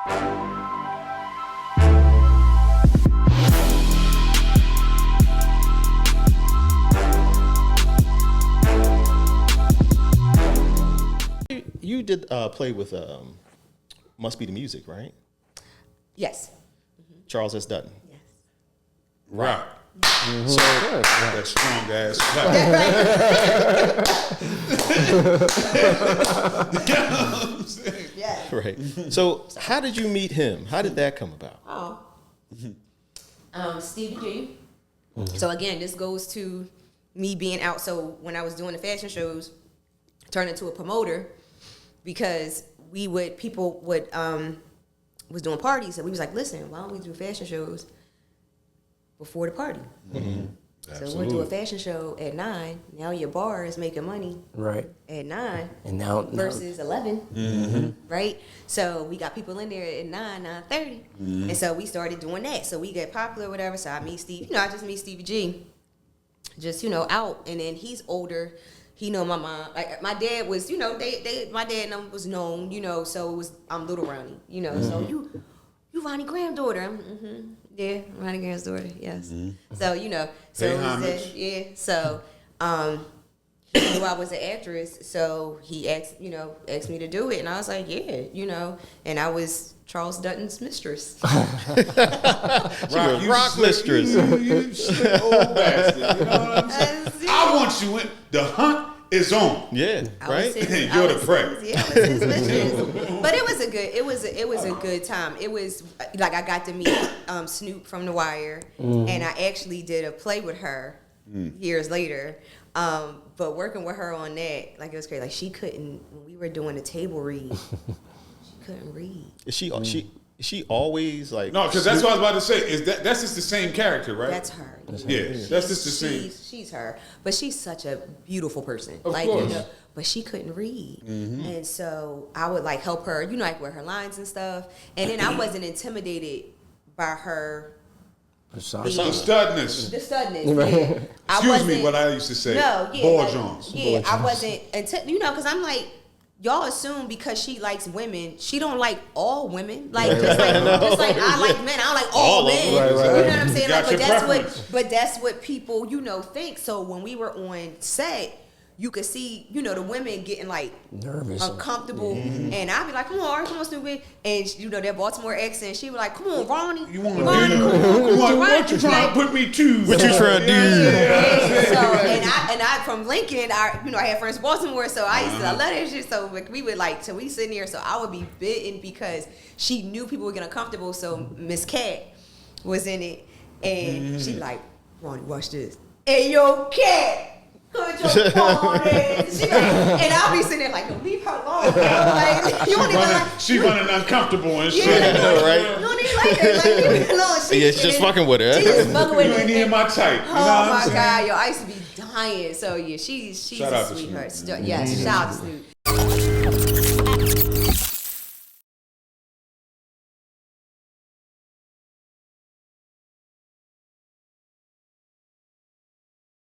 You did play with Must Be the Music, right? Yes. Charles S. Dutton. Yes. Right. Mm-hmm. So that strong ass clap. Yeah. Right. So how did you meet him? How did that come about? Stevie G. So again, this goes to me being out. So when I was doing the fashion shows, turned into a promoter because people would was doing parties, and we was like, listen, why don't we do fashion shows before the party? Mm-hmm. So we'll do a fashion show at 9. Now your bar is making money at 9 and now versus 11, right? So we got people in there at 9:30, and so we started doing that. So we get popular, whatever. So I meet Steve. I just meet Stevie G, just out, and then he's older. He know my mom. Like my dad was, my dad and them was known, So it was Little Roni, So you Ronnie granddaughter. Yeah, Ronnie Grant's daughter, yes. So, so Pay it was homage. So he knew I was an actress, so he asked me to do it, and I was like, yeah, and I was Charles Dutton's mistress. She was rock mistress. You slick old bastard. You know what I'm saying? I want you in. The hunt is on. Yeah, right. You're the prey. Yeah, I was his mistress. But it was a good time. It was like I got to meet Snoop from The Wire, and I actually did a play with her years later. But working with her on that, it was crazy. Like she couldn't, when we were doing the table read, she couldn't read. Is she always like? No, because that's what I was about to say. That's just the same character, right? That's her. Yeah, that's just the same. She's her, but she's such a beautiful person. Of course. But she couldn't read, and so I would help her, with her lines and stuff. And then I wasn't intimidated by her. The studness. The studness. Yeah. Excuse me, what I used to say. No, yeah. Bourgeons. Yeah, I wasn't because I'm like, y'all assume because she likes women, she don't like all women. Just like I like men, I don't like all men. Right. You know what I'm saying? Got your But that's what people, think. So when we were on set, you could see, the women getting nervous, uncomfortable, and I'd be like, "Come on, stupid," and their Baltimore accent. She'd be like, "Come on, Roni, You want to do? What you trying to put me to? What you trying to do? Yeah. So and I from Lincoln, I had friends in Baltimore, so I love that shit. So we would so we sitting here, so I would be bitten because she knew people were getting uncomfortable. So Miss Cat was in it, and she like, Roni, watch this. Hey, yo, Cat. Put your phone in. And I'll be sitting there leave her alone. You don't even She running uncomfortable and shit. Right? You don't even like her. Leave her alone. She's just fucking with her. She just fucking with You her. ain't even my type. Oh my God, yo, I used to be dying. So yeah, she's Shout a out to sweetheart. Snoop. Yes, shout out to Snoop.